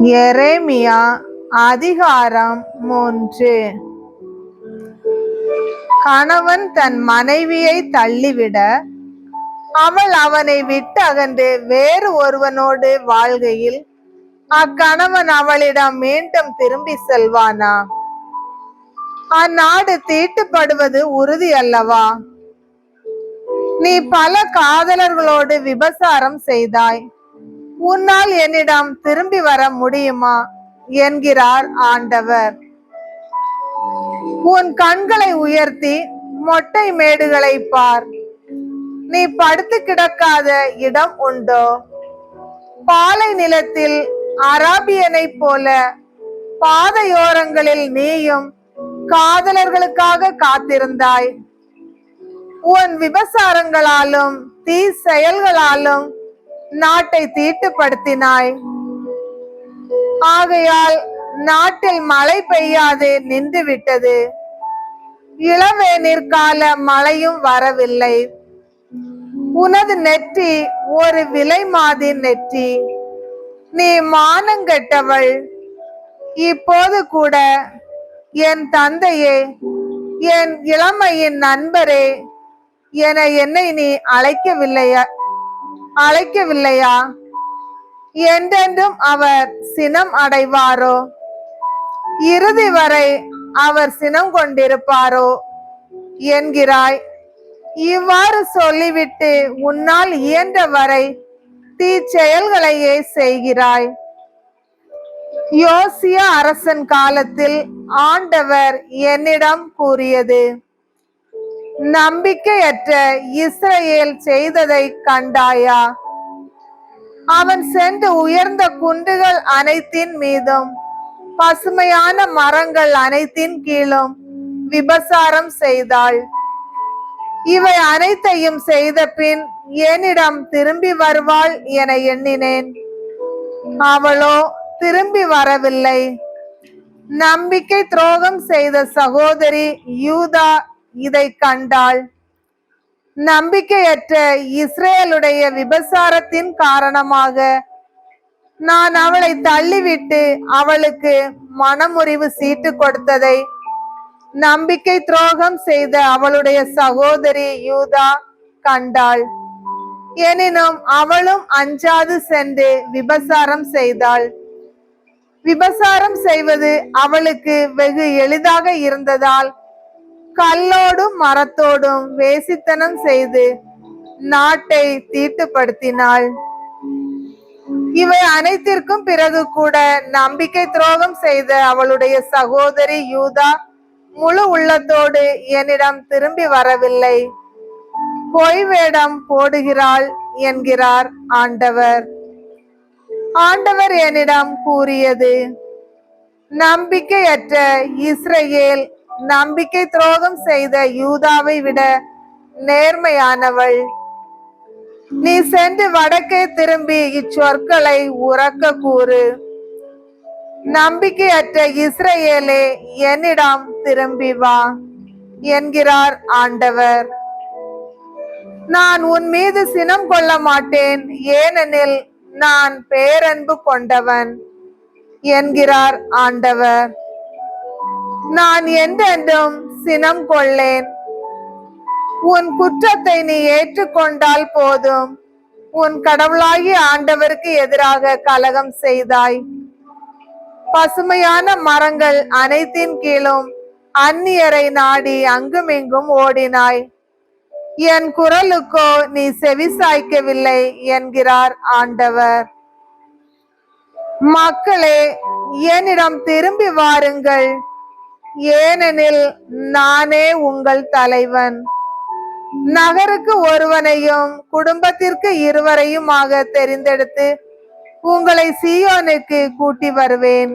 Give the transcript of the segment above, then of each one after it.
எரேமியா அதிகாரம் 3. கணவன் தன் மனைவியை தள்ளிவிட அவள் அவனை விட்டு அகன்று வேறு ஒருவனோடு வாழ்கையில் அக்கணவன் அவளிடம் மீண்டும் திரும்பி செல்வானா? அந்நாடு தீட்டுப்படுவது உறுதி அல்லவா? நீ பல காதலர்களோடு விபசாரம் செய்தாய், உன்னால் என்னிடம் திரும்பி வர முடியுமா என்கிறார் ஆண்டவர். உன் கண்களை உயர்த்தி மொட்டை மேடுகளை பார். நீ படுத்து கிடக்காத இடம் உண்டோ? பாலை நிலத்தில் அராபியனை போல பாதையோரங்களில் நீயும் காதலர்களுக்காக காத்திருந்தாய். உன் விபசாரங்களாலும் தீ செயல்களாலும் நாட்டை தீட்டுப்படுத்தினாய். ஆகையால் நாட்டில் மழை பெய்யாது நின்று விட்டது, இளவேநீர் கால மழையும் வரவில்லை. உனது நெற்றி ஒரு விலை மாதி நெற்றி, நீ மானங்கெட்டவள். இப்போது கூட என் தந்தையே, என் இளமையின் நண்பரே என என்னை நீ அழைக்கவில்லையா? என்றென்றும் அவர் சினம் அடைவாரோ? இறுதி வரை அவர் சினம் கொண்டிருப்பாரோ என்கிறாய். இவ்வாறு சொல்லிவிட்டு உன்னால் இயன்ற வரை தீச்செயல்களையே செய்கிறாய். யோசியா அரசன் காலத்தில் ஆண்டவர் என்னிடம் கூறியது: நம்பிக்கையற்ற இஸ்ரவேல் செய்ததை கண்டாயா? அவன் சென்று உயர்ந்த குன்றுகள் அனைத்தின் மீதும் பசுமையான மரங்கள் அனைத்தின் கீழும் விபசாரம் செய்தாள். இவை அனைத்தையும் செய்த பின் என்னிடம் திரும்பி வருவாள் என எண்ணினேன். அவளோ திரும்பி வரவில்லை. நம்பிக்கை துரோகம் செய்த சகோதரி யூதா இதை கண்டாள். நம்பிக்கையற்ற இஸ்ரேலுடைய விபசாரத்தின் காரணமாக நான் அவளை தள்ளிவிட்டு அவளுக்கு மனமுறிவு சீட்டு கொடுத்ததை நம்பிக்கை துரோகம் செய்த அவளுடைய சகோதரி யூதா கண்டாள். எனினும் அவளும் அஞ்சாது சென்று விபசாரம் செய்தாள். விபசாரம் செய்வது அவளுக்கு வெகு எளிதாக இருந்ததால் கல்லோடும் மரத்தோடும் வேசித்தனம் செய்து நாட்டை தீட்டுப்படுத்தினாள். இவை அனைத்திற்கும் பிறகு கூட நம்பிக்கை துரோகம் செய்த அவளுடைய சகோதரி யூதா முழு உள்ளத்தோடு என்னிடம் திரும்பி வரவில்லை. பொய் வேடம் போடுகிறாள் என்கிறார் ஆண்டவர். ஆண்டவர் என்னிடம் கூறியது: நம்பிக்கையற்ற இஸ்ரவேல் நம்பிக்கை துரோகம் செய்த யூதாவை விட நேர்மையானவள். நீ சென்று வடக்கே திரும்பி இச்சொற்களை உரக்க கூறு: நம்பிக்கையற்ற இஸ்ரவேலே, என்னிடம் திரும்பி வா என்கிறார் ஆண்டவர். நான் உன் மீது சினம் கொள்ள மாட்டேன், ஏனெனில் நான் பேரன்பு கொண்டவன் என்கிறார் ஆண்டவர். நான் என்றென்றும் சினம் கொள்ளேன். உன் குற்றத்தை நீ ஏற்றுக்கொண்டால் போதும். உன் கடவுளாகிய ஆண்டவருக்கு எதிராக கலகம் செய்தாய். பசுமையான மரங்கள் அனைத்தின் கீழும் அந்நியரை நாடி அங்குமிங்கும் ஓடினாய். என் குரலுக்கோ நீ செவிசாய்க்கவில்லை என்கிறார் ஆண்டவர். மக்களே, என்னிடம் திரும்பி வாருங்கள், ஏனெனில் நானே உங்கள் தலைவன். நகருக்கு ஒருவனையும் குடும்பத்திற்கு இருவரையுமாக தெரிந்தெடுத்து உங்களை சீயோனுக்கு கூட்டி வருவேன்.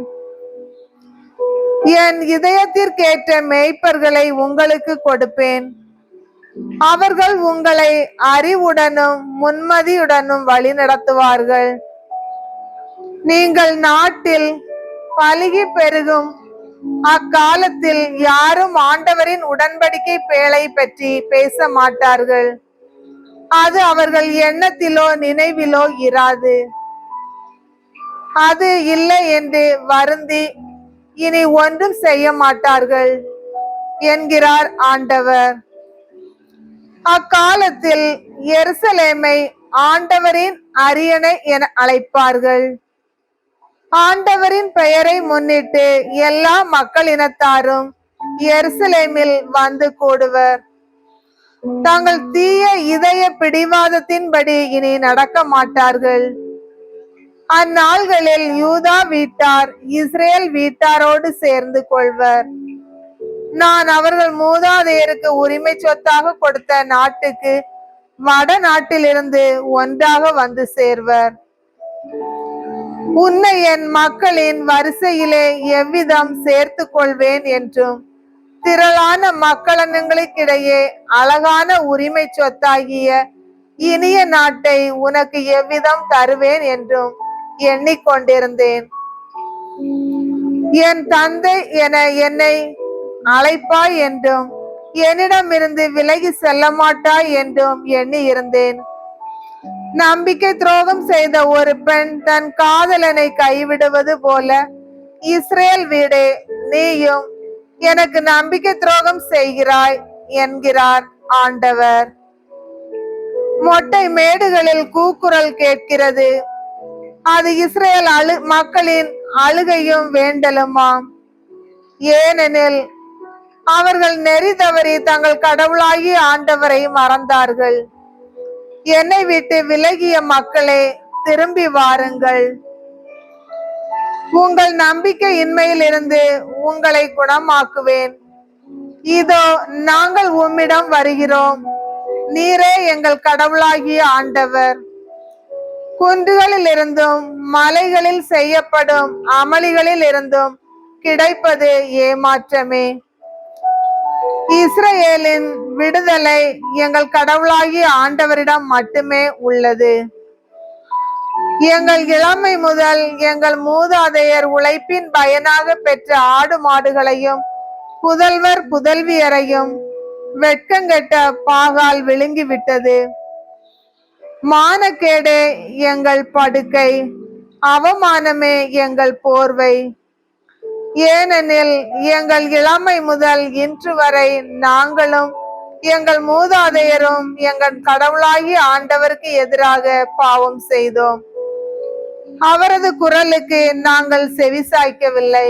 என் இதயத்திற்கேற்ற மேய்ப்பர்களை உங்களுக்கு கொடுப்பேன். அவர்கள் உங்களை அறிவுடனும் முன்மதியுடனும் வழி நடத்துவார்கள். நீங்கள் நாட்டில் பலுகி பெருகும் அக்காலத்தில் யாரும் ஆண்டவரின் உடன்படிக்கை பேழை பற்றி பேச மாட்டார்கள். அது அவர்கள் எண்ணத்திலோ நினைவிலோ இராது. அது இல்லை என்று வருந்தி இனி ஒன்றும் செய்ய மாட்டார்கள் என்கிறார் ஆண்டவர். அக்காலத்தில் எருசலேமை ஆண்டவரின் அரியணை என அழைப்பார்கள். ஆண்டவரின் பெயரை முன்னிட்டு எல்லா மக்களினத்தாரும் எருசலேமில் வந்து கூடுவர். தங்கள் தீய இதய பிடிவாதத்தின்படி இனி நடக்க மாட்டார்கள். அந்நாள்களில் யூதா வீட்டார் இஸ்ரேல் வீட்டாரோடு சேர்ந்து கொள்வர். நான் அவர்கள் மூதாதையருக்கு உரிமை சொத்தாக கொடுத்த நாட்டுக்கு வட நாட்டிலிருந்து ஒன்றாக வந்து சேர்வர். உன்னை என் மக்களின் வரிசையிலே எவ்விதம் சேர்த்து கொள்வேன் என்றும் திரளான மக்களினங்களுக்கிடையே அழகான உரிமை சொத்தாகிய இனிய நாட்டை உனக்கு எவ்விதம் தருவேன் என்றும் எண்ணிக்கொண்டிருந்தேன். என் தந்தை என என்னை அழைப்பாய் என்றும் என்னிடமிருந்து விலகி செல்ல மாட்டாய் என்றும் எண்ணி இருந்தேன். நம்பிக்கை துரோகம் செய்த ஒரு பெண் தன் காதலனை கைவிடுவது போல இஸ்ரேல் வீடே, நீயும் எனக்கு நம்பிக்கை துரோகம் செய்கிறாய் என்கிறார் ஆண்டவர். மொட்டை மேடுகளில் கூக்குரல் கேட்கிறது. அது இஸ்ரேல் மக்களின் அழுகையும் வேண்டலுமாம். ஏனெனில் அவர்கள் நெறி தவறி தங்கள் கடவுளாகிய ஆண்டவரை மறந்தார்கள். என்னை விட்டு விலகிய மக்களே, திரும்பி வாருங்கள். உங்கள் நம்பிக்கையின்மையில் இருந்து உங்களை குணமாக்குவேன். இதோ நாங்கள் உம்மிடம் வருகிறோம். நீரே எங்கள் கடவுளாகிய ஆண்டவர். குன்றுகளில் இருந்தும் மலைகளில் செய்யப்படும் அமளிகளில் இருந்தும் கிடைப்பது ஏமாற்றமே. இஸ்ரேலின் விடுதலை எங்கள் கடவுளாகிய ஆண்டவரிடம் மட்டுமே உள்ளது. எங்கள் இளமை முதல் எங்கள் மூதாதையர் உழைப்பின் பயனாக பெற்ற ஆடு மாடுகளையும் புதல்வர் புதல்வியரையும் வெட்கங்கெட்ட பாகால் விழுங்கிவிட்டது. மானக்கேடே எங்கள் படுக்கை, அவமானமே எங்கள் போர்வை. ஏனெனில் எங்கள் இளமை முதல் இன்று வரை நாங்களும் எங்கள் மூதாதையரும் எங்கள் கடவுளாகிய ஆண்டவருக்கு எதிராக பாவம் செய்தோம். அவரது குரலுக்கு நாங்கள் செவிசாய்க்கவில்லை.